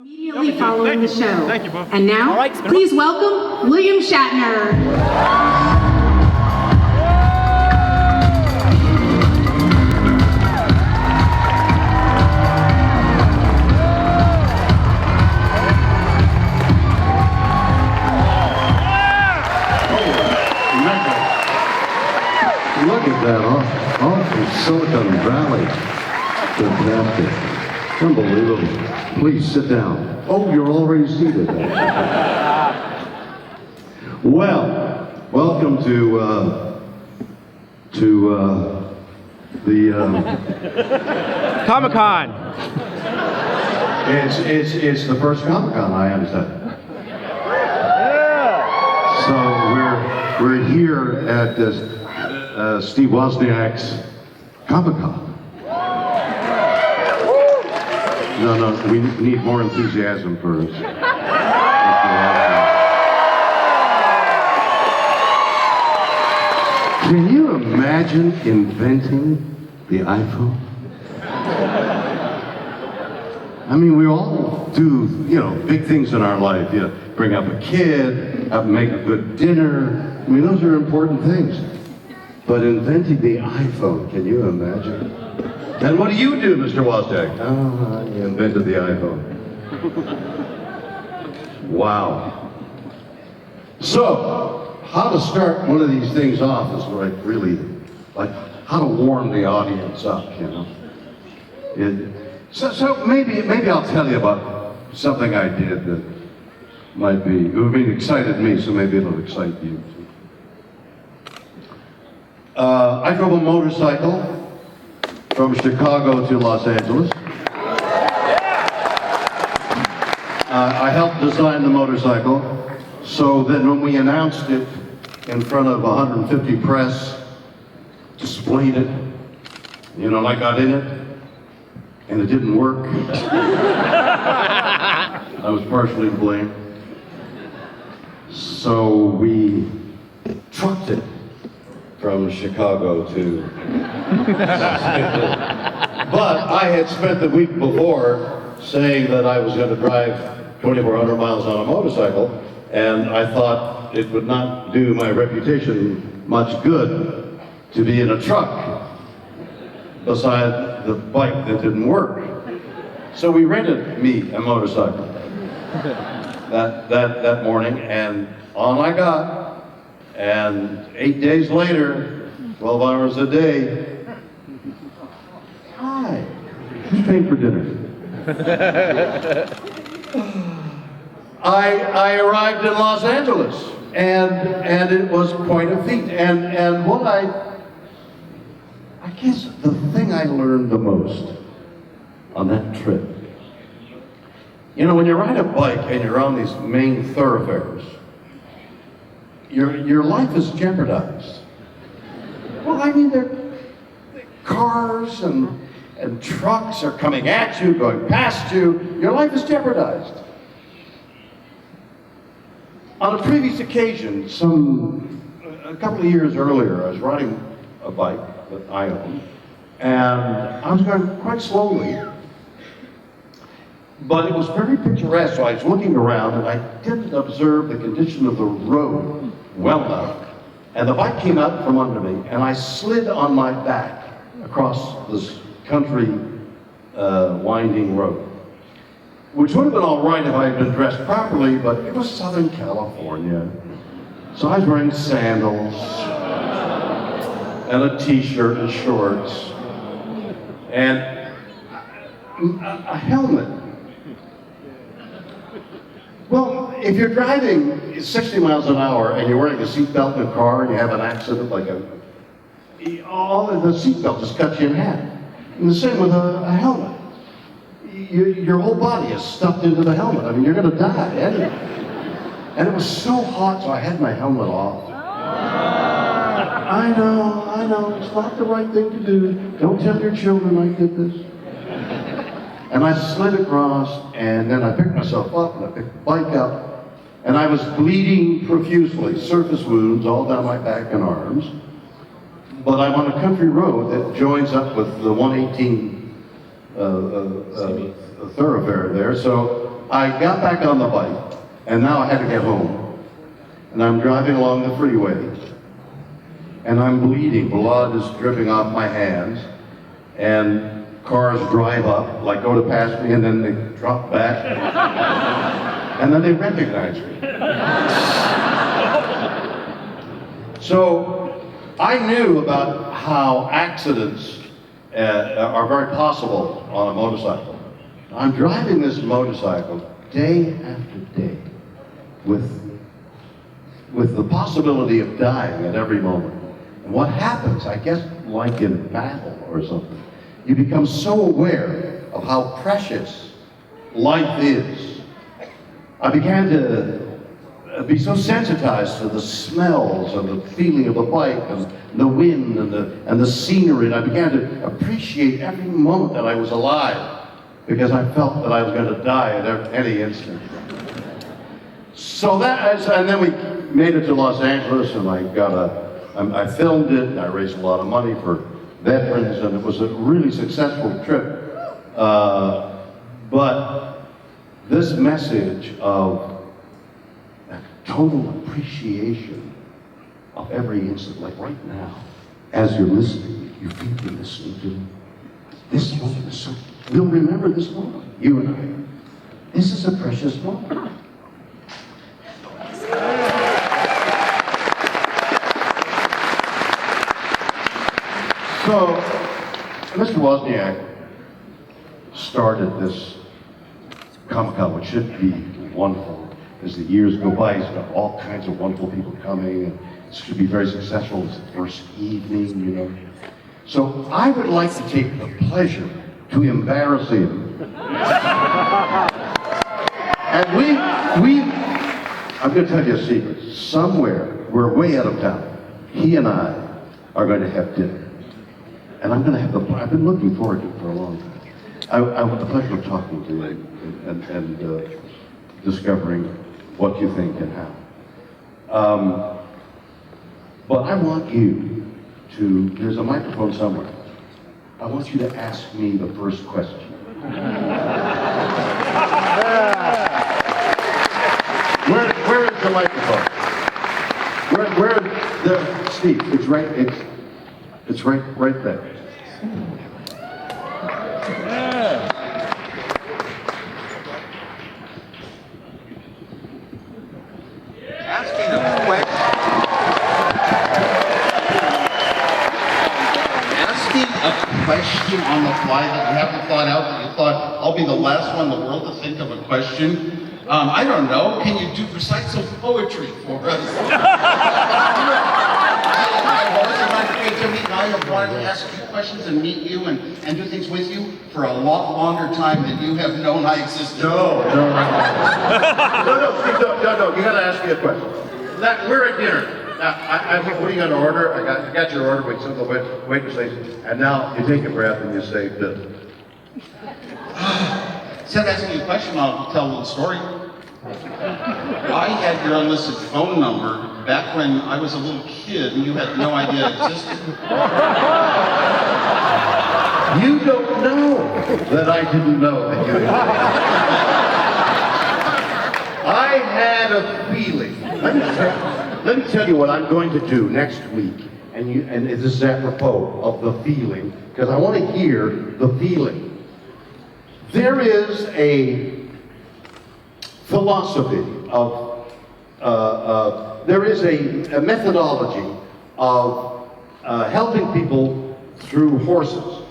Immediately following the show. Thank you, Bo. And now, please welcome William Shatner. Look at that, off from Silicon Valley. Fantastic. Unbelievable. Please sit down. Oh, you're already seated. Well, welcome to the Comic-Con. It's the first Comic-Con, I understand. So we're here at Steve Wozniak's Comic-Con. No, we need more enthusiasm for us. Can you imagine inventing the iPhone? I mean, we all do, big things in our life. Bring up a kid, make a good dinner. I mean, those are important things. But inventing the iPhone, can you imagine? And what do you do, Mr. Wozniak? You invented the iPhone. Wow. So, how to start one of these things off is like how to warm the audience up, So maybe I'll tell you about something I did that excited me, so maybe it'll excite you. I drove a motorcycle from Chicago to Los Angeles. I helped design the motorcycle so that when we announced it in front of 150 press, displayed it, I got in it, and it didn't work. I was partially to blame. So we trucked it from Chicago to But I had spent the week before saying that I was going to drive 2,400 miles on a motorcycle, and I thought it would not do my reputation much good to be in a truck beside the bike that didn't work. So we rented me a motorcycle that morning, and on I got. And 8 days later, 12 hours a day, hi, who's paying for dinner? I arrived in Los Angeles, and it was quite a feat. And what I guess the thing I learned the most on that trip, when you ride a bike and you're on these main thoroughfares, your life is jeopardized. Well, I mean, cars and trucks are coming at you, going past you. Your life is jeopardized. On a previous occasion, a couple of years earlier, I was riding a bike that I own, and I was going quite slowly. But it was very picturesque, so I was looking around and I didn't observe the condition of the road well enough. And the bike came out from under me and I slid on my back across this country winding road. Which would have been all right if I had been dressed properly, but it was Southern California. So I was wearing sandals and a t-shirt and shorts and a helmet. Well, if you're driving 60 miles an hour and you're wearing a seatbelt in a car and you have an accident, all of the seatbelt just cuts you in half. And the same with a helmet. Your whole body is stuffed into the helmet. I mean, you're going to die anyway. And it was so hot, so I had my helmet off. I know, it's not the right thing to do. Don't tell your children I did this. And I slid across, and then I picked myself up, and I picked the bike up, and I was bleeding profusely, surface wounds all down my back and arms. But I'm on a country road that joins up with the 118 thoroughfare there, so I got back on the bike, and now I had to get home. And I'm driving along the freeway, and I'm bleeding. Blood is dripping off my hands, and cars drive up, like go to pass me, and then they drop back, and then they recognize me. So I knew about how accidents are very possible on a motorcycle. I'm driving this motorcycle day after day with the possibility of dying at every moment. And what happens, I guess like in battle or something, you become so aware of how precious life is. I began to be so sensitized to the smells and the feeling of the bike and the wind and the scenery, and I began to appreciate every moment that I was alive, because I felt that I was going to die at any instant. So and then we made it to Los Angeles, and I filmed it, and I raised a lot of money for veterans, and it was a really successful trip. But this message of total appreciation of every instant, like right now, as you're listening, you feel you're listening to this moment. Is so, we'll remember this moment, you and I. This is a precious moment. So, Mr. Wozniak started this Comic-Con, which should be wonderful. As the years go by, he's got all kinds of wonderful people coming, and it should be very successful. It's the first evening, you know. So I would like to take the pleasure to embarrass him. And I'm going to tell you a secret. Somewhere, we're way out of town, he and I are going to have dinner. And I'm going to have I've been looking forward to it for a long time. I want the pleasure of talking to you and discovering what you think and how. But I want you to, there's a microphone somewhere. I want you to ask me the first question. Where is the microphone? Steve, it's right there. Question on the fly that you haven't thought out, that you thought, I'll be the last one in the world to think of a question. I don't know, can you recite some poetry for us? I have wanted to ask you questions and meet you and do things with you for a lot longer time than you have known I existed. No, you got to ask me a question. We're at dinner. Now, what are you going to order? I got your order. Wait, some of the waitress says, and now you take a breath and you say, Instead of asking you a question, I'll tell a little story. I had your unlisted phone number back when I was a little kid and you had no idea it existed. You don't know that I didn't know that you existed. I had a feeling. Let me tell you what I'm going to do next week, and this is apropos of the feeling, because I want to hear the feeling. There is a philosophy of, there is a methodology of helping people through horses,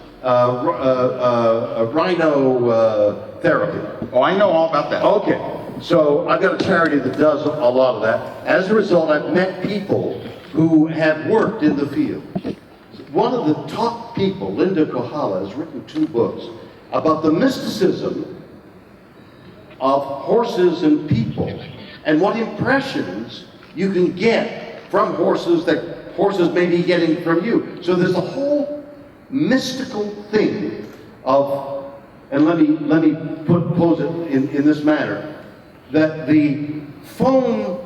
rhino therapy. Oh, I know all about that. Okay. So I've got a charity that does a lot of that. As a result, I've met people who have worked in the field. One of the top people, Linda Kohala, has written 2 books about the mysticism of horses and people, and what impressions you can get from horses that horses may be getting from you. So there's a whole mystical thing of, and let me pose it in this manner, that the phone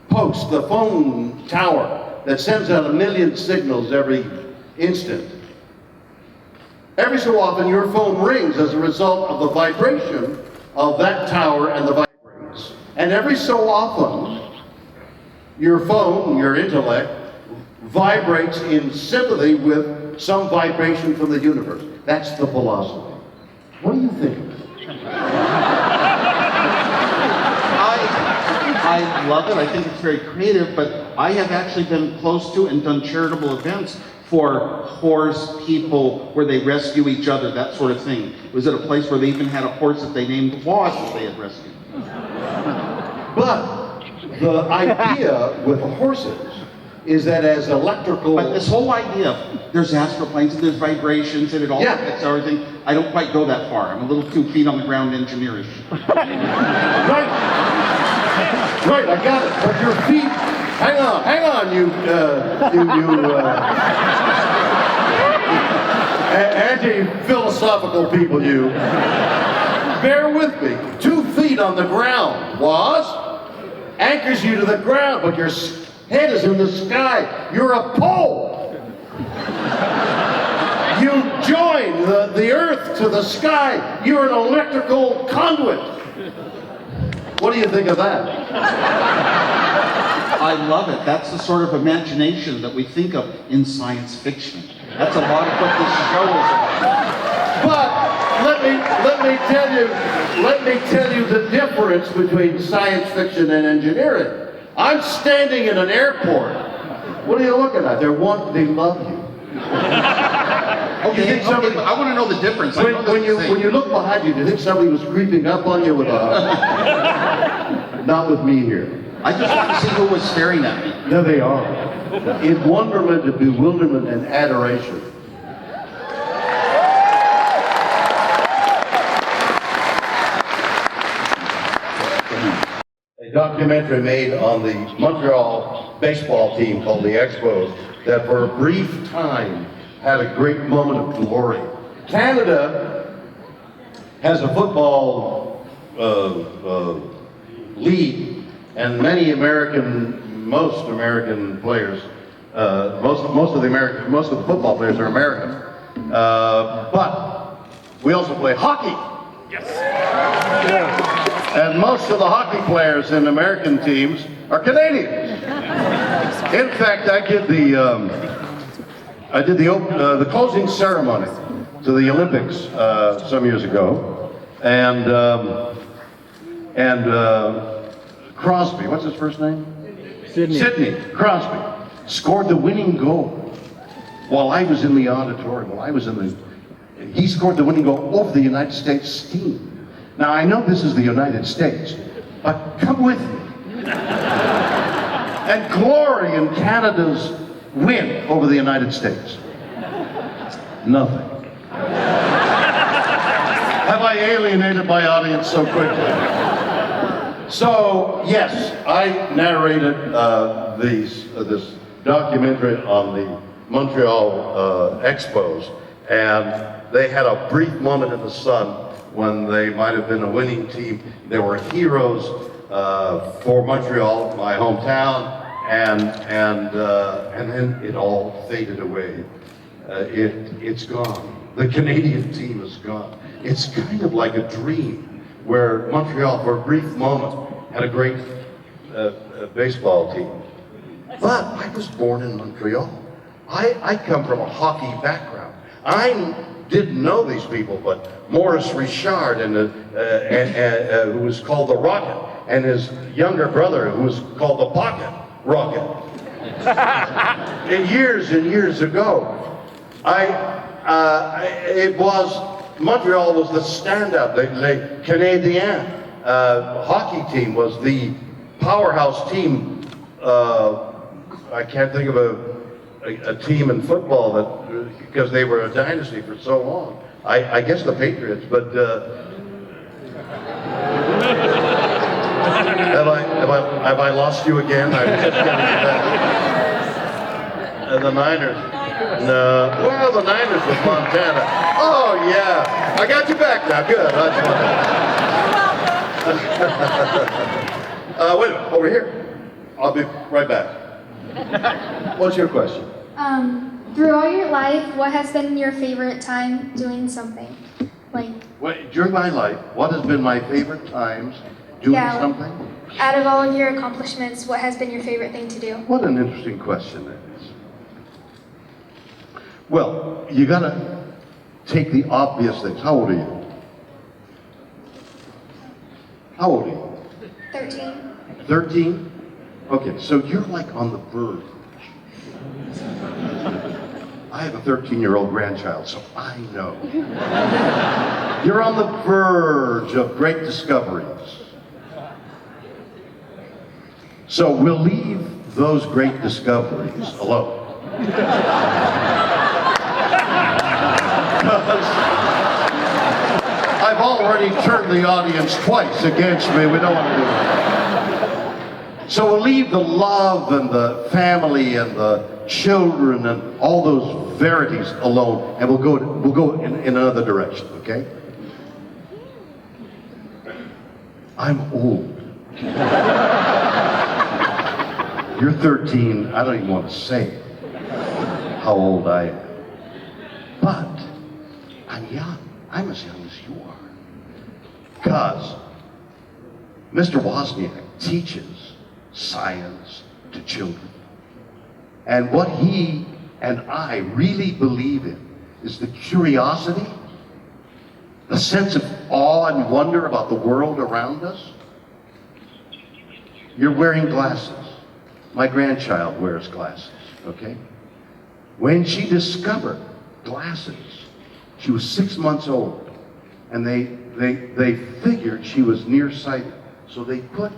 post, the phone tower that sends out 1 million signals every instant, every so often your phone rings as a result of the vibration of that tower and the vibrates. And every so often, your phone, your intellect, vibrates in sympathy with some vibration from the universe. That's the philosophy. What do you think of it? I love it. I think it's very creative, but I have actually been close to and done charitable events for horse people where they rescue each other, that sort of thing. It was at a place where they even had a horse that they named Woz that they had rescued. But the idea with the horses is that as electrical... But this whole idea, there's astroplanes and there's vibrations and it all affects everything. I don't quite go that far. I'm a little 2 feet on the ground engineerish. Right. Right, I got it. But your feet... Hang on, you anti-philosophical people, you. Bear with me. 2 feet on the ground, Woz, anchors you to the ground, but your head is in the sky. You're a pole. You join the earth to the sky. You're an electrical conduit. What do you think of that? I love it. That's the sort of imagination that we think of in science fiction. That's a lot of what this show is about. But let me tell you the difference between science fiction and engineering. I'm standing in an airport. What are you looking at? They love you. Okay, but I want to know the difference. When you look behind you, do you think somebody was creeping up on you with a... Not with me here. I just want to see who was staring at me. No, they are. In wonderment and bewilderment and adoration. A documentary made on the Montreal baseball team called the Expos that for a brief time had a great moment of glory. Canada has a football league, and most American players, most of the football players are American. But we also play hockey. Yes. And most of the hockey players in American teams are Canadians. In fact, I did the closing ceremony to the Olympics some years ago, and Crosby, what's his first name? Sidney Crosby scored the winning goal while I was in the auditorium. He scored the winning goal over the United States team. Now I know this is the United States, but come with me and glory in Canada's win over the United States. Nothing. Have I alienated my audience so quickly? So, yes, I narrated this documentary on the Montreal Expos, and they had a brief moment in the sun when they might have been a winning team. They were heroes for Montreal, my hometown, and then it all faded away. It's gone. The Canadian team is gone. It's kind of like a dream where Montreal, for a brief moment, had a great baseball team. But I was born in Montreal. I come from a hockey background. I didn't know these people, but Maurice Richard, who was called the Rocket, and his younger brother, who was called the Pocket Rocket. And years ago, Montreal was the stand-up. The Canadien hockey team was the powerhouse team. I can't think of a team in football because they were a dynasty for so long. I guess the Patriots, but have I lost you again? I'm just getting that. The Niners. No. Well, the Niners with Montana. Oh yeah, I got you back now. Good. Wait a minute, over here. I'll be right back. What's your question? Through all your life, what has been your favorite time doing something? Like, During my life, what has been my favorite times doing Yeah. something? out of all of your accomplishments, what has been your favorite thing to do? What an interesting question that is. Well, you gotta take the obvious things. How old are you? How old are you? 13. 13? Okay, so you're like on the verge. I have a 13-year-old grandchild, so I know. You're on the verge of great discoveries. So we'll leave those great discoveries alone. Because I've already turned the audience twice against me. We don't want to do that. So we'll leave the love and the family and the children and all those verities alone, and we'll go in another direction, okay? I'm old. You're 13, I don't even want to say how old I am. But I'm young. I'm as young as you are. Because Mr. Wozniak teaches science to children. And what he and I really believe in is the curiosity, the sense of awe and wonder about the world around us. You're wearing glasses. My grandchild wears glasses, okay? When she discovered glasses, she was 6 months old, and they figured she was nearsighted, so they put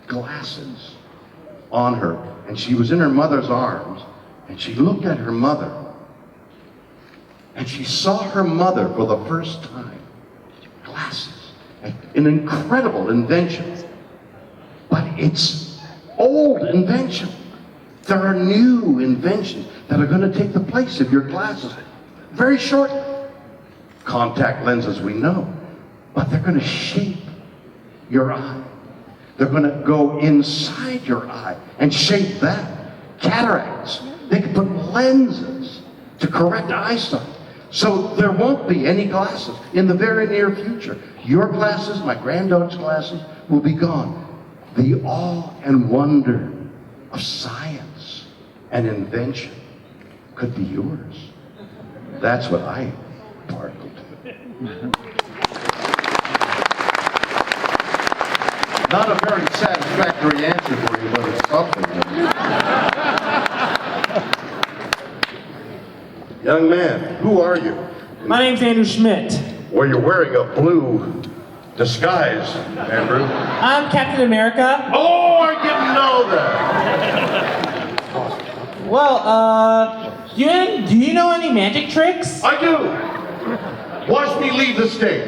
glasses on her, and she was in her mother's arms, and she looked at her mother, and she saw her mother for the first time. Glasses, an incredible invention, but it's old invention. There are new inventions that are going to take the place of your glasses very shortly. Contact lenses, we know, but they're going to shape your eye. They're going to go inside your eye and shape that. Cataracts. They can put lenses to correct eyesight. So there won't be any glasses in the very near future. Your glasses, my granddaughter's glasses, will be gone. The awe and wonder of science and invention could be yours. That's what I sparkled. Not a very satisfactory answer for you, but it's something. Young man, who are you? My name's Andrew Schmidt. Well, you're wearing a blue disguise, Andrew. I'm Captain America. Oh, I didn't know that. Well, do you know any magic tricks? I do. Watch me leave the stage.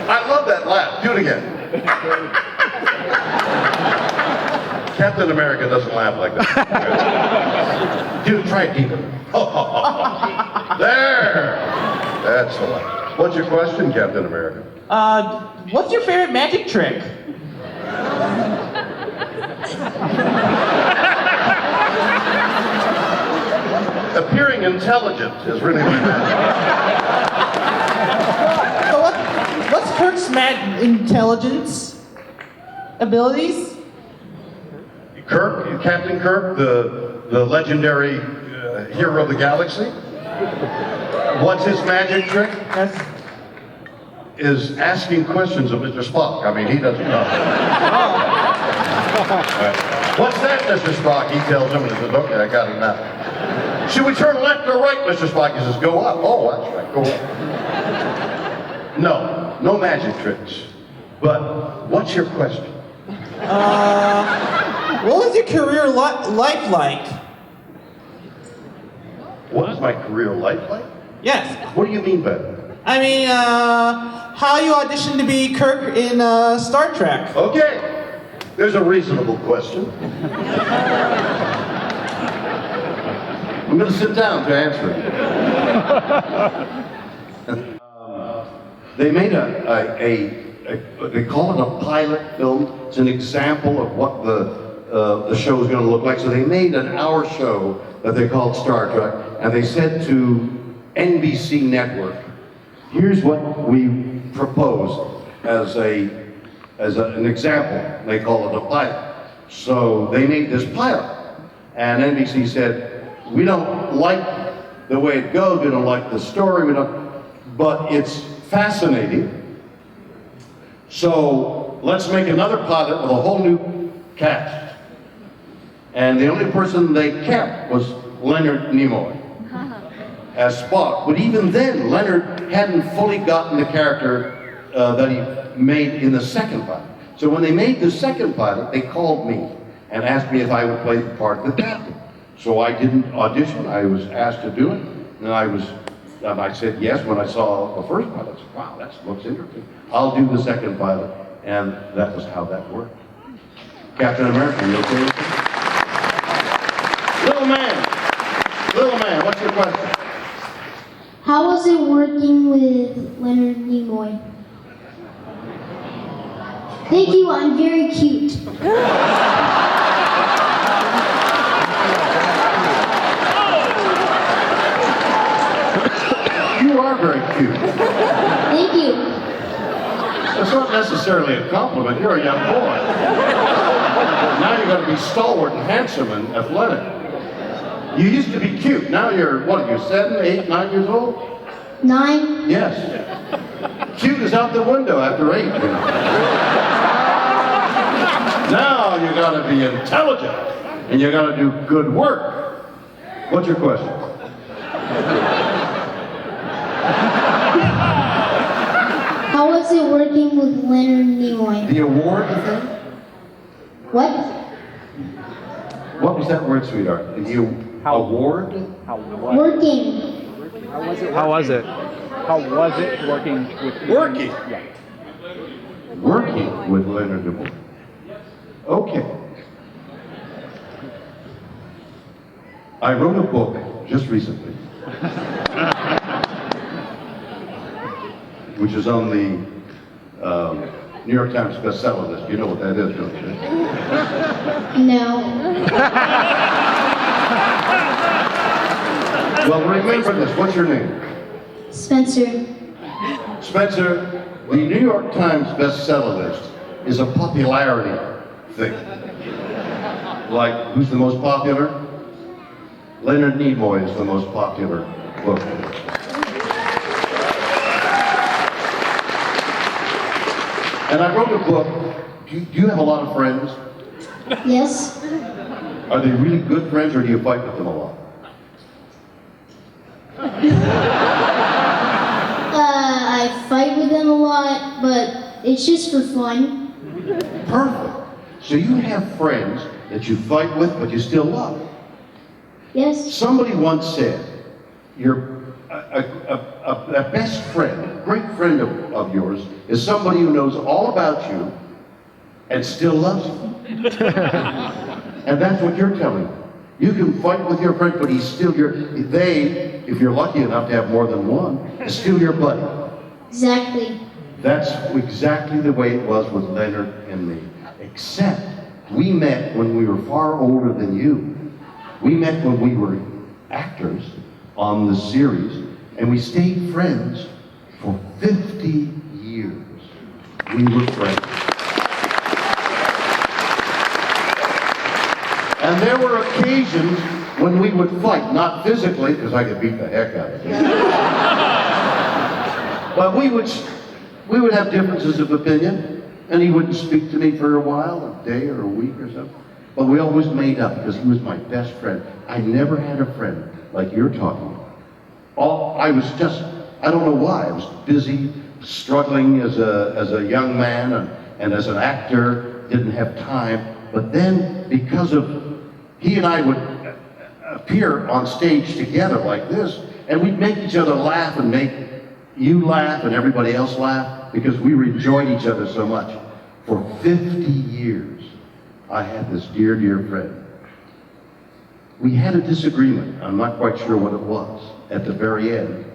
I love that laugh. Do it again. Captain America doesn't laugh like that. Try it deeper. There. That's the laugh. What's your question, Captain America? What's your favorite magic trick? Appearing intelligent is really my magic. So what's Kirk's intelligence abilities? Kirk, Captain Kirk, the legendary hero of the galaxy. What's his magic trick? Yes. Is asking questions of Mr. Spock. I mean, he doesn't know. What's that, Mr. Spock? He tells him and he says, okay, I got it now. Should we turn left or right, Mr. Spock? He says, go up. Oh, that's right, go up. No magic tricks. But what's your question? What was your career life like? What is my career life like? Yes. What do you mean by that? I mean, how you auditioned to be Kirk in Star Trek. Okay, there's a reasonable question. I'm going to sit down to answer it. They made they call it a pilot film. It's an example of what the the show was going to look like. So they made an hour show that they called Star Trek, and they said to NBC Network, here's what we propose as an example. They call it a pilot. So they made this pilot, and NBC said, we don't like the way it goes, we don't like the story, but it's fascinating. So let's make another pilot with a whole new cast. And the only person they kept was Leonard Nimoy as Spock. But even then, Leonard hadn't fully gotten the character that he made in the second pilot. So when they made the second pilot, they called me and asked me if I would play the part of the captain. So I didn't audition, I was asked to do it, and I said yes when I saw the first pilot. I said, wow, that looks interesting. I'll do the second pilot, and that was how that worked. Captain America, you okay with that? Little man, what's your question? How was it working with Leonard Nimoy? Thank you, I'm very cute. You are very cute. Thank you. That's not necessarily a compliment, you're a young boy. Now you've got to be stalwart and handsome and athletic. You used to be cute, now you're, what are you, 7, 8, 9 years old? 9. Yes. Cute is out the window after 8, you know. Now you gotta be intelligent, and you gotta do good work. What's your question? How was it working with Leonard Nimoy? The award thing? What? What was that word, sweetheart? The award? Working. How was it working with Working. Yeah. Working with Leonard Nimoy. Okay. I wrote a book just recently, which is on the New York Times bestseller list. You know what that is, don't you? No. Well, remember this. What's your name? Spencer. Spencer, the New York Times bestseller list is a popularity thing. Like, who's the most popular? Leonard Nimoy is the most popular book. And I wrote a book. Do you have a lot of friends? Yes. Are they really good friends, or do you fight with them a lot? I fight with them a lot, but it's just for fun. Perfect. So you have friends that you fight with, but you still love. Yes. Somebody once said, a best friend, a great friend of yours, is somebody who knows all about you and still loves you. And that's what you're telling me. You can fight with your friend, but he's still if you're lucky enough to have more than one, is still your buddy. Exactly. That's exactly the way it was with Leonard and me. Except we met when we were far older than you. We met when we were actors on the series, and we stayed friends for 50 years. We were friends. And there were occasions when we would fight, not physically, because I could beat the heck out of you. But we would have differences of opinion, and he wouldn't speak to me for a while, a day or a week or something. But we always made up because he was my best friend. I never had a friend like you're talking about. I don't know why. I was busy, struggling as a young man and as an actor, didn't have time. But then, because of, he and I would appear on stage together like this, and we'd make each other laugh and make you laugh and everybody else laugh because we enjoyed each other so much. For 50 years, I had this dear, dear friend. We had a disagreement, I'm not quite sure what it was, at the very end.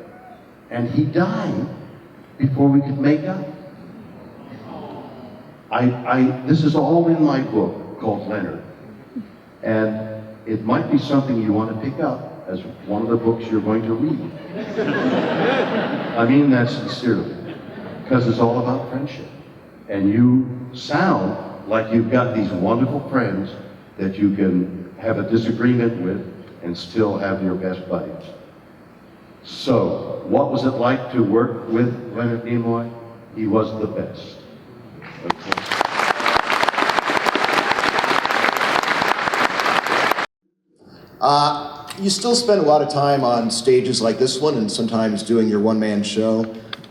And he died before we could make up. This is all in my book called Leonard. And it might be something you want to pick up as one of the books you're going to read. I mean that sincerely, because it's all about friendship. And you sound like you've got these wonderful friends that you can have a disagreement with and still have your best buddies. So, what was it like to work with Leonard Nimoy? He was the best. Okay. You still spend a lot of time on stages like this one and sometimes doing your one-man show.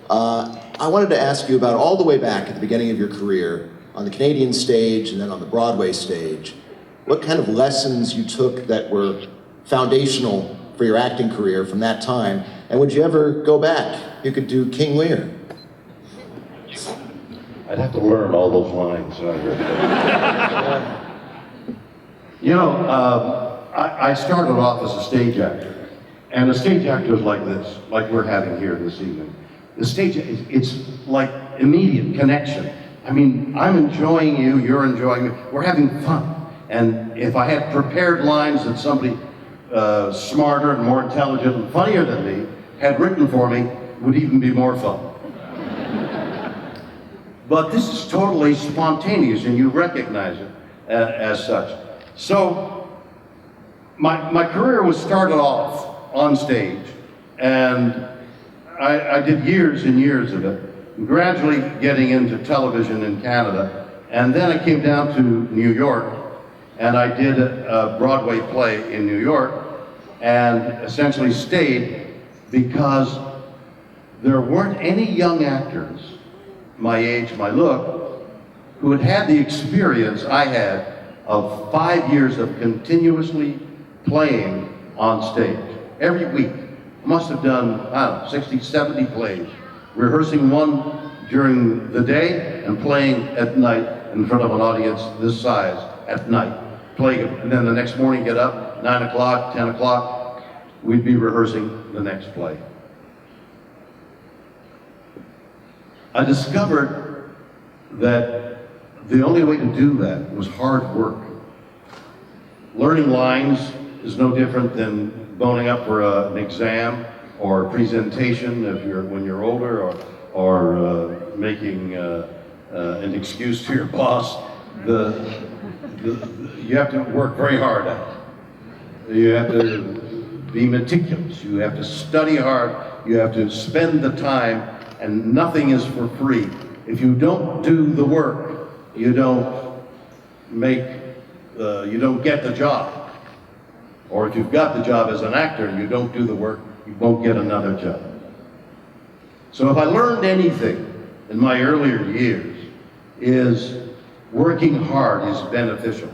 I wanted to ask you about all the way back at the beginning of your career, on the Canadian stage and then on the Broadway stage, what kind of lessons you took that were foundational for your acting career from that time, and would you ever go back? You could do King Lear. I'd have to learn all those lines. You know, I started off as a stage actor, and a stage actor is like this, like we're having here this evening. The stage, it's like immediate connection. I mean, I'm enjoying you, you're enjoying me, we're having fun. And if I had prepared lines that somebody smarter and more intelligent and funnier than me had written for me, it would even be more fun. But this is totally spontaneous, and you recognize it as such. So, my career was started off on stage, and I did years and years of it, gradually getting into television in Canada, and then I came down to New York, and I did a Broadway play in New York, and essentially stayed because there weren't any young actors, my age, my look, who had had the experience I had of 5 years of continuously playing on stage. Every week, I must have done, I don't know, 60, 70 plays, rehearsing one during the day and playing at night in front of an audience this size at night. Playing it, and then the next morning get up, 9 o'clock, 10 o'clock, we'd be rehearsing the next play. I discovered that the only way to do that was hard work. Learning lines is no different than boning up for an exam or a presentation when you're older, or making an excuse to your boss. You have to work very hard at it. You have to be meticulous. You have to study hard. You have to spend the time, and nothing is for free. If you don't do the work, you don't get the job. Or if you've got the job as an actor and you don't do the work, you won't get another job. So if I learned anything in my earlier years, is working hard is beneficial.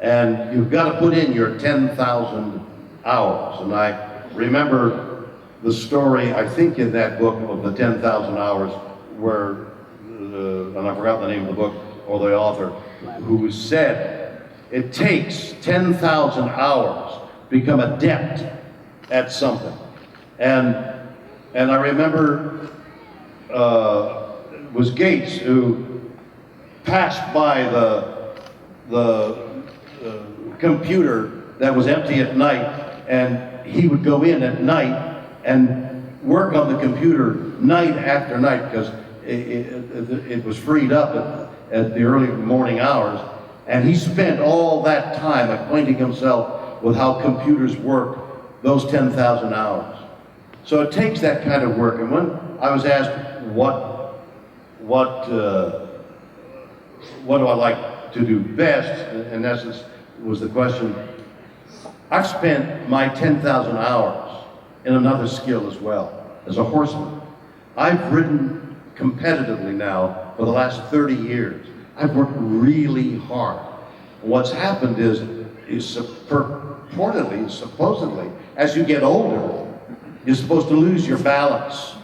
And you've got to put in your 10,000 hours. And I remember the story, I think in that book of the 10,000 hours, where, and I forgot the name of the book or the author, who said, it takes 10,000 hours to become adept at something. And I remember it was Gates who passed by the computer that was empty at night, and he would go in at night and work on the computer night after night, because it was freed up at the early morning hours. And he spent all that time acquainting himself with how computers work, those 10,000 hours. So it takes that kind of work. And when I was asked what do I like to do best, in essence was the question, I've spent my 10,000 hours in another skill as well, as a horseman. I've ridden competitively now for the last 30 years. I've worked really hard. What's happened is purportedly, supposedly, as you get older, you're supposed to lose your balance.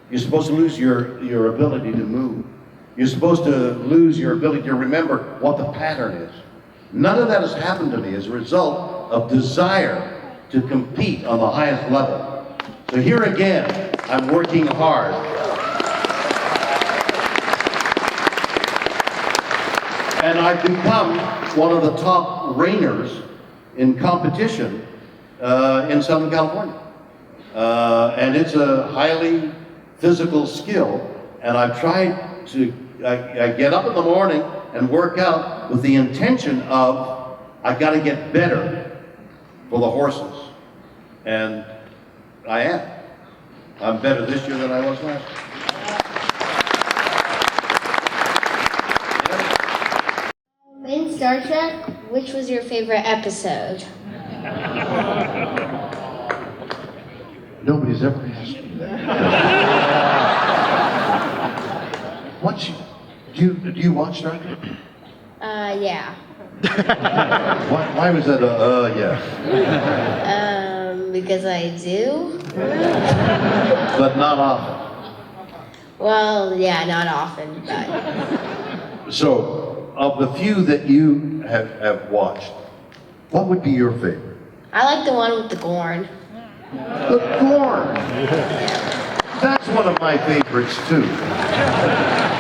You're supposed to lose your ability to move. You're supposed to lose your ability to remember what the pattern is. None of that has happened to me as a result of desire to compete on the highest level. So here again, I'm working hard. And I've become one of the top reiners in competition in Southern California. And it's a highly physical skill, and I've tried to, I get up in the morning and work out with the intention of, I've got to get better for the horses. And I am. I'm better this year than I was last year. In Star Trek, which was your favorite episode? Nobody's ever asked me that. Do you watch Star Trek? Yeah. Why was that yes? Because I do. But not often. Well, yeah, not often, but. So, of the few that you have watched, what would be your favorite? I like the one with the Gorn. The Gorn. That's one of my favorites too.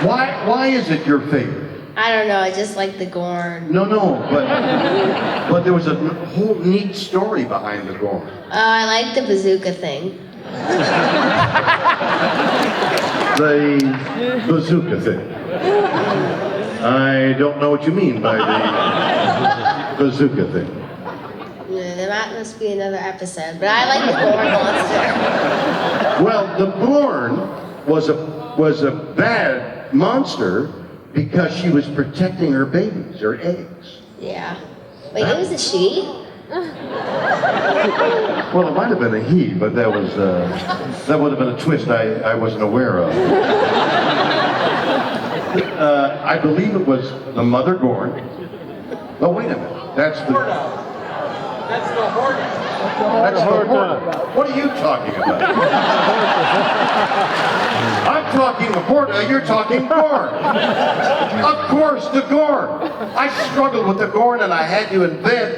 Why is it your favorite? I don't know, I just like the Gorn. No, but there was a whole neat story behind the Gorn. I like the bazooka thing. The bazooka thing. I don't know what you mean by the bazooka thing. There must be another episode, but I like the Gorn monster. Well, the Gorn was a bad monster because she was protecting her babies, her eggs. Yeah. Wait, it was a she? Well, it might have been a he, but that would have been a twist I wasn't aware of. I believe it was the mother Gorn. Oh, wait a minute. That's the Hornet. What are you talking about? I'm talking Horta, you're talking Gorn. Of course, the Gorn. I struggled with the Gorn and I had to invent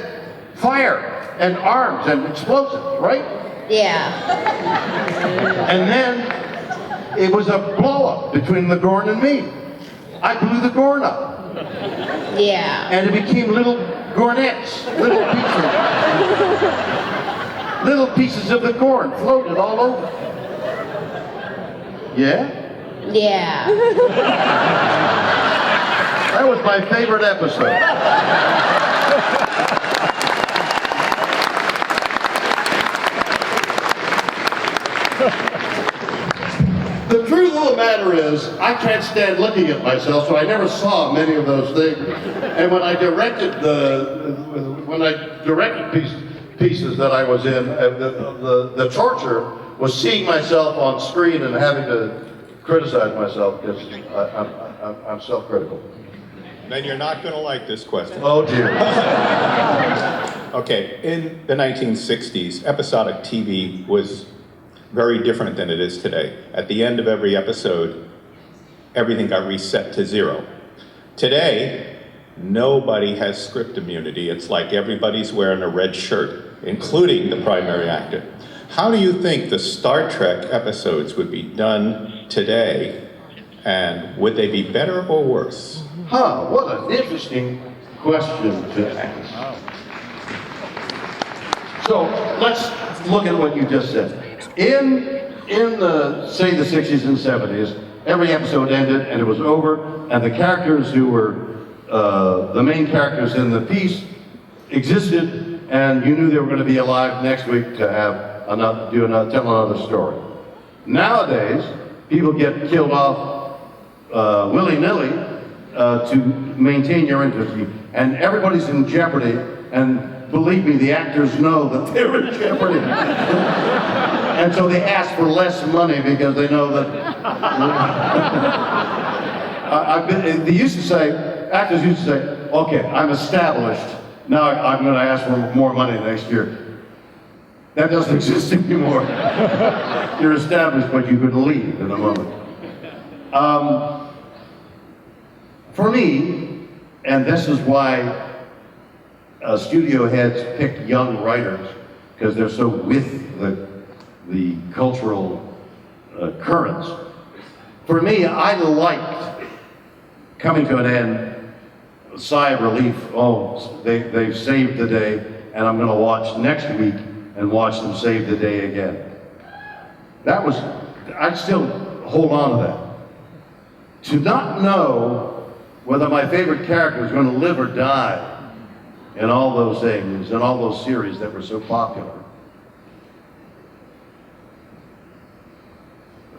fire and arms and explosives, right? Yeah. And then it was a blow-up between the Gorn and me. I blew the Gorn up. Yeah. And it became little Gornettes, little pieces of the Gorn floated all over. Yeah? Yeah. That was my favorite episode. The truth of the matter is, I can't stand looking at myself, so I never saw many of those things. And when I directed pieces that I was in, the torture was seeing myself on screen and having to criticize myself because I'm self-critical. Then you're not going to like this question. Oh dear. Okay, in the 1960s, episodic TV was very different than it is today. At the end of every episode, everything got reset to 0. Today, nobody has script immunity. It's like everybody's wearing a red shirt, including the primary actor. How do you think the Star Trek episodes would be done today, and would they be better or worse? What an interesting question to ask. So let's look at what you just said. In the, say, the 60s and 70s, every episode ended and it was over, and the characters who were the main characters in the piece existed, and you knew they were going to be alive next week to have tell another story. Nowadays, people get killed off willy-nilly to maintain your interest, and everybody's in jeopardy, and believe me, the actors know that they're in jeopardy. And so they ask for less money because they know that. They used to say, actors used to say, okay, I'm established, now I'm going to ask for more money next year. That doesn't exist anymore. You're established, but you could leave in a moment. For me, and this is why studio heads pick young writers, because they're so with the cultural currents. For me, I liked coming to an end sigh of relief. Oh, they've saved the day, and I'm going to watch next week and watch them save the day again. That was, I'd still hold on to that. To not know whether my favorite character is going to live or die in all those things, in all those series that were so popular,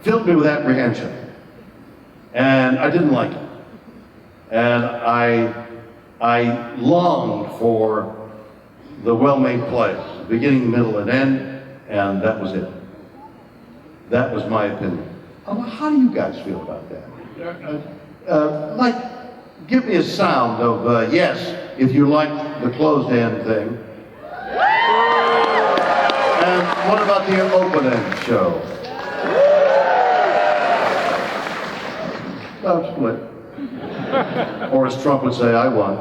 filled me with apprehension. And I didn't like it. And I longed for the well-made play, beginning, middle, and end, and that was it. That was my opinion. How do you guys feel about that? Give me a sound of yes, if you like the closed-end thing. And what about the open-end show? Well, split. Or as Trump would say, I won.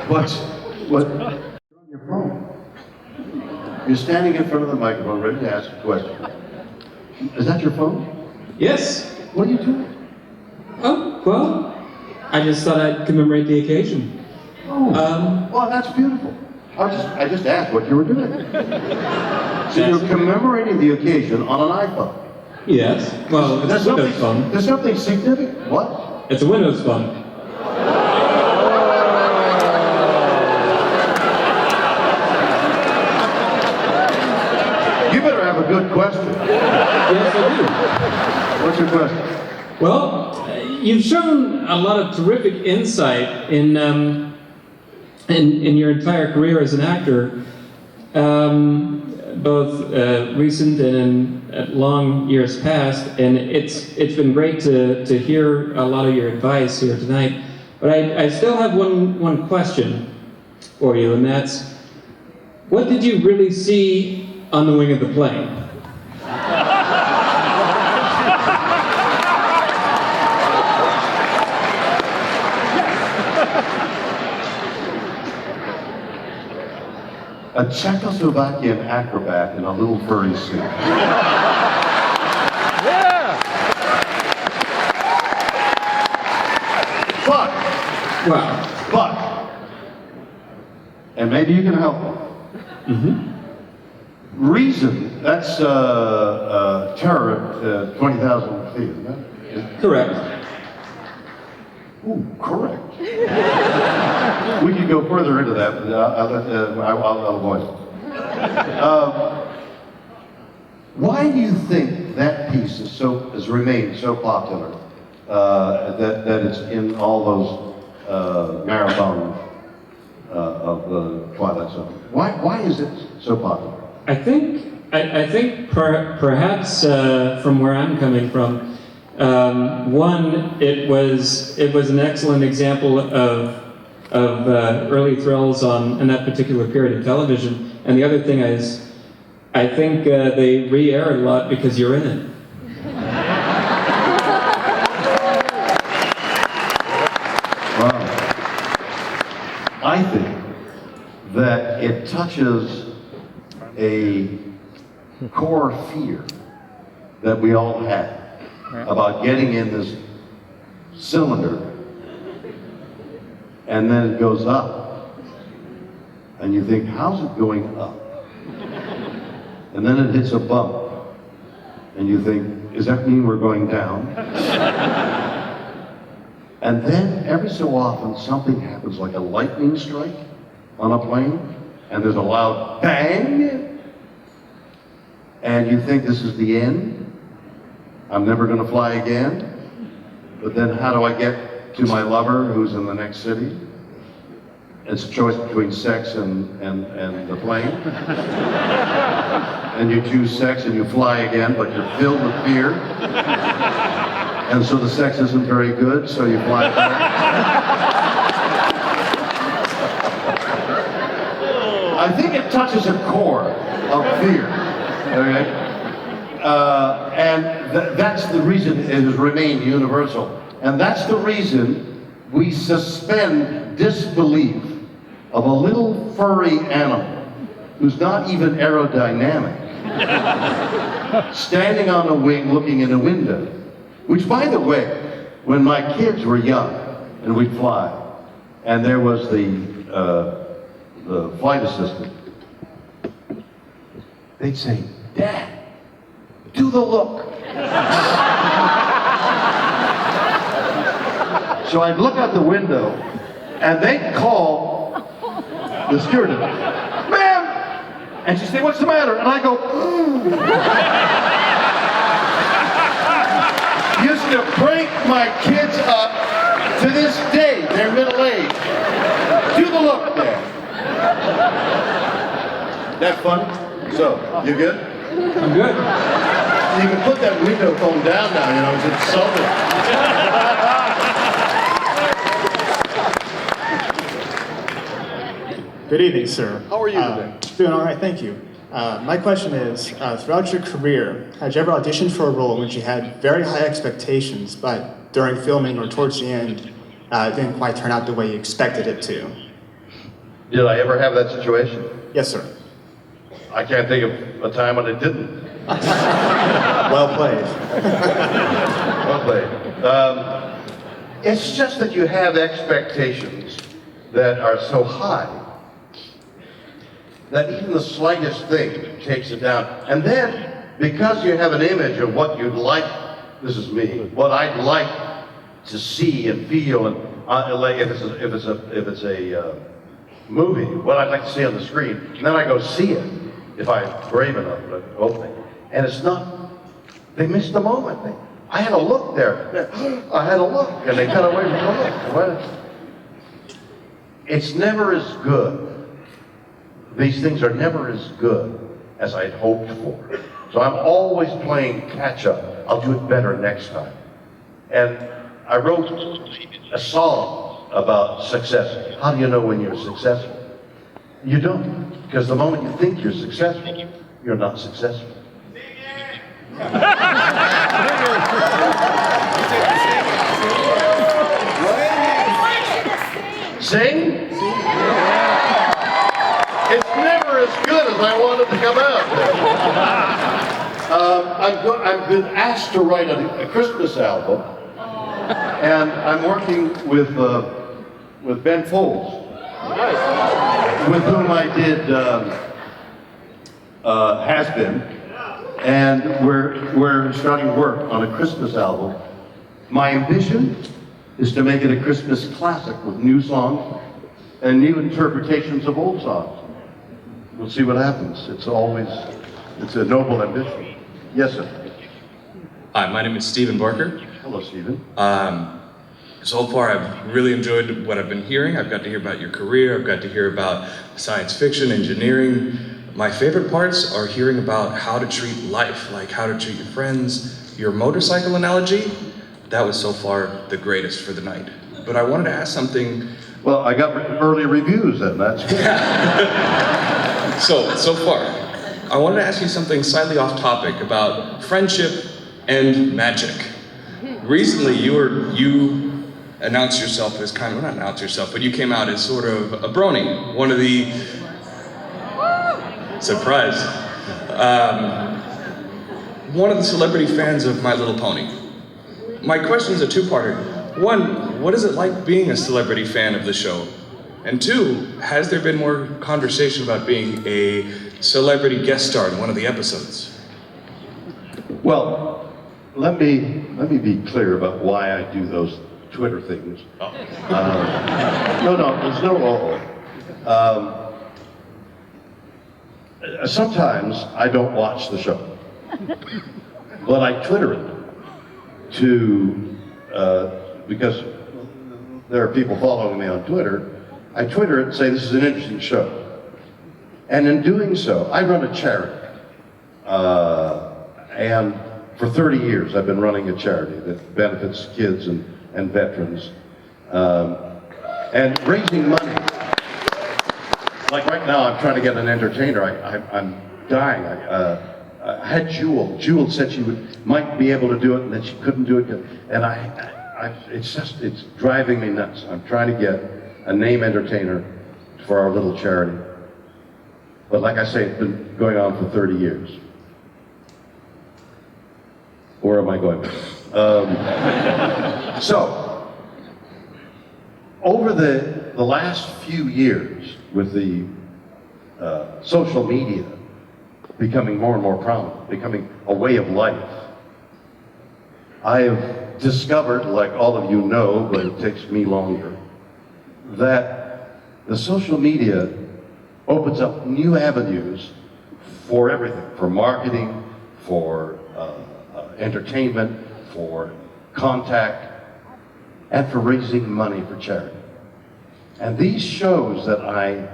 What? Your phone. You're standing in front of the microphone, ready to ask a question. Is that your phone? Yes. What are you doing? Oh, well, I just thought I'd commemorate the occasion. Oh, well, that's beautiful. I just asked what you were doing. So you're commemorating the occasion on an iPhone. Yes. Well, it's a Windows phone. There's something significant. What? It's a Windows phone. You better have a good question. Yes, I do. What's your question? Well, you've shown a lot of terrific insight in your entire career as an actor, both recent and in long years past, and it's been great to hear a lot of your advice here tonight. But I still have one question for you, and that's, what did you really see on the wing of the plane? A Czechoslovakian acrobat in a little furry suit. Yeah! But, and maybe you can help me. Mm-hmm. Reason, that's terror at 20,000 feet, isn't it? Correct. Ooh, correct. We could go further into that, but I'll avoid it. Why do you think that piece has remained so popular, that it's in all those marathons of the Twilight Zone? Why is it so popular? I think perhaps from where I'm coming from, one, it was an excellent example of early thrills in that particular period of television, and the other thing is, I think they re-air it a lot because you're in it. Wow. I think that it touches a core fear that we all have about getting in this cylinder, and then it goes up, and you think, how's it going up? And then it hits a bump, and you think, does that mean we're going down? And then every so often something happens, like a lightning strike on a plane, and there's a loud bang, and you think this is the end? I'm never going to fly again? But then how do I get to my lover who's in the next city? It's a choice between sex and the plane. And you choose sex and you fly again, but you're filled with fear. And so the sex isn't very good, so you fly back. I think it touches a core of fear, okay? And that's the reason it has remained universal. And that's the reason we suspend disbelief of a little furry animal who's not even aerodynamic, standing on a wing looking in a window. Which, by the way, when my kids were young and we'd fly, and there was the flight assistant, they'd say, "Dad, do the look." So I'd look out the window, and they'd call the stewardess, "Ma'am!" And she'd say, "What's the matter?" And I go, Used to break my kids up to this day. They're middle-aged. Do the look, Dad. That fun? So, you good? I'm good. You can put that window phone down now, you know, it's insulting. Good evening, sir. How are you today? Doing all right, thank you. My question is, throughout your career, had you ever auditioned for a role in which you had very high expectations, but during filming or towards the end, it didn't quite turn out the way you expected it to? Did I ever have that situation? Yes, sir. I can't think of a time when it didn't. Well played. Well played. It's just that you have expectations that are so high that even the slightest thing takes it down. And then, because you have an image of what you'd like, this is me, what I'd like to see and feel, and like if it's a movie, what I'd like to see on the screen, and then I go see it, if I'm brave enough to open it, and it's not, they missed the moment. I had a look there. I had a look, and they cut away from the look. It's never as good. These things are never as good as I'd hoped for. So I'm always playing catch up. I'll do it better next time. And I wrote a song about success. How do you know when you're successful? You don't, because the moment you think you're successful, you're not successful. Sing? It's never as good as I want it to come out. I've been asked to write a Christmas album, and I'm working with Ben Folds, with whom I did Has Been, and we're starting work on a Christmas album. My ambition is to make it a Christmas classic with new songs and new interpretations of old songs. We'll see what happens. It's a noble ambition. Yes, sir. Hi, my name is Stephen Barker. Hello, Stephen. So far, I've really enjoyed what I've been hearing. I've got to hear about your career. I've got to hear about science fiction, engineering. My favorite parts are hearing about how to treat life, like how to treat your friends. Your motorcycle analogy, that was so far the greatest for the night. But I wanted to ask something. Well, I got early reviews then, that's good. So far, I wanted to ask you something slightly off topic about friendship and magic. Recently, you announced yourself as kind of, well, not announced yourself, but you came out as sort of a brony, one of the, surprise, one of the celebrity fans of My Little Pony. My question is a two-parter. One, what is it like being a celebrity fan of the show? And two, has there been more conversation about being a celebrity guest star in one of the episodes? Well, let me be clear about why I do those Twitter things. No, there's no sometimes I don't watch the show, but I Twitter it because there are people following me on Twitter. I Twitter it and say this is an interesting show. And in doing so, I run a charity. And for 30 years I've been running a charity that benefits kids and veterans. And raising money. Like right now I'm trying to get an entertainer. I'm dying. I had Jewel. Jewel said she might be able to do it and then she couldn't do it. And it's driving me nuts. I'm trying to get a name entertainer for our little charity. But like I say, it's been going on for 30 years. Where am I going? So, over the last few years, with the social media becoming more and more prominent, becoming a way of life, I have discovered, like all of you know, but it takes me longer, that the social media opens up new avenues for everything, for marketing, for entertainment, for contact, and for raising money for charity. And these shows that I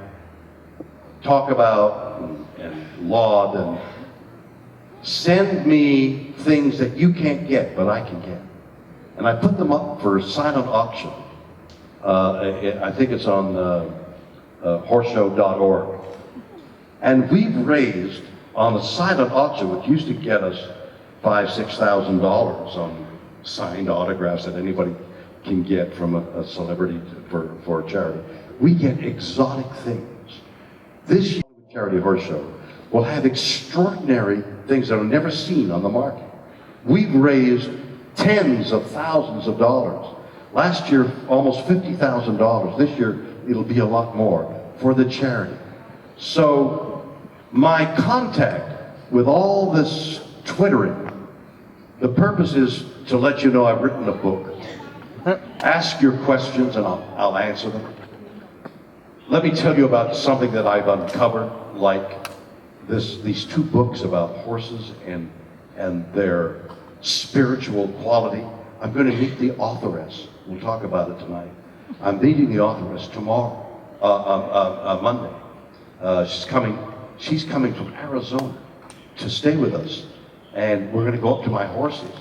talk about and laud and send me things that you can't get, but I can get. And I put them up for silent auction. I think it's on horseshow.org. And we've raised on a silent auction, which used to get us $5,000, $6,000 on signed autographs that anybody can get from a celebrity for a charity. We get exotic things. This year, Charity Horse Show will have extraordinary things that are never seen on the market. We've raised tens of thousands of dollars. Last year, almost $50,000. This year, it'll be a lot more for the charity. So, my contact with all this twittering, the purpose is to let you know I've written a book. Ask your questions and I'll answer them. Let me tell you about something that I've uncovered, like these two books about horses and their spiritual quality. I'm going to meet the authoress. We'll talk about it tonight. I'm meeting the authoress tomorrow, Monday. She's coming from Arizona to stay with us. And we're going to go up to my horses.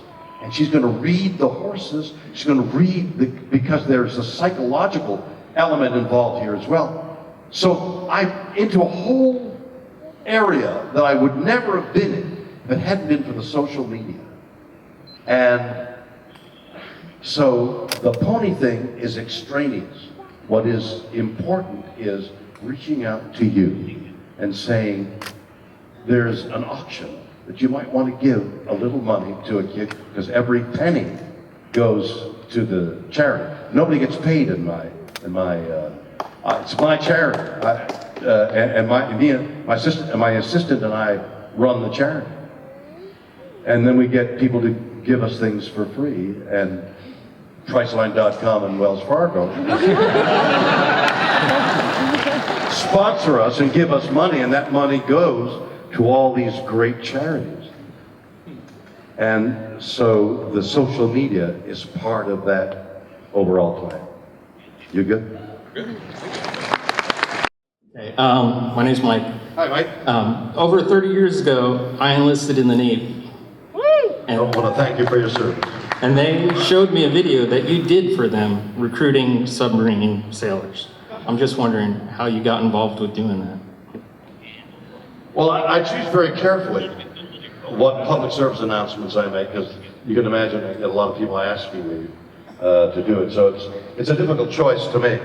And she's going to read the horses. She's going to read, because there's a psychological element involved here as well. So I'm into a whole area that I would never have been in if it hadn't been for the social media. And so the pony thing is extraneous. What is important is reaching out to you and saying, there's an auction that you might want to give a little money to a kid, because every penny goes to the charity. Nobody gets paid in my it's my charity. My assistant and I run the charity. And then we get people to give us things for free, and Priceline.com and Wells Fargo sponsor us and give us money, and that money goes to all these great charities. And so the social media is part of that overall plan. You good? Good. Okay, my name's Mike. Hi, Mike. Over 30 years ago, I enlisted in the Navy. And I want to thank you for your service. And they showed me a video that you did for them, recruiting submarine sailors. I'm just wondering how you got involved with doing that. Well, I choose very carefully what public service announcements I make, because you can imagine I get a lot of people asking me to do it. So it's a difficult choice to make.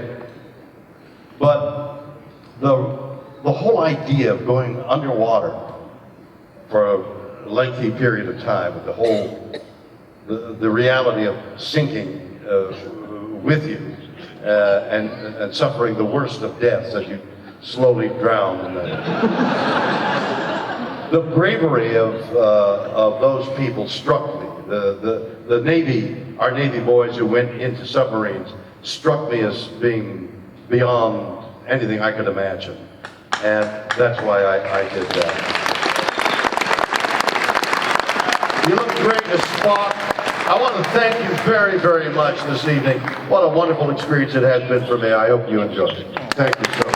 But the whole idea of going underwater for a lengthy period of time, the reality of sinking with you and suffering the worst of deaths as you slowly drown in the bravery of those people struck me. The Navy, our Navy boys who went into submarines, struck me as being beyond anything I could imagine. And that's why I did that. You look great as Spock. I want to thank you very, very much this evening. What a wonderful experience it has been for me. I hope you enjoyed it. Thank you so much.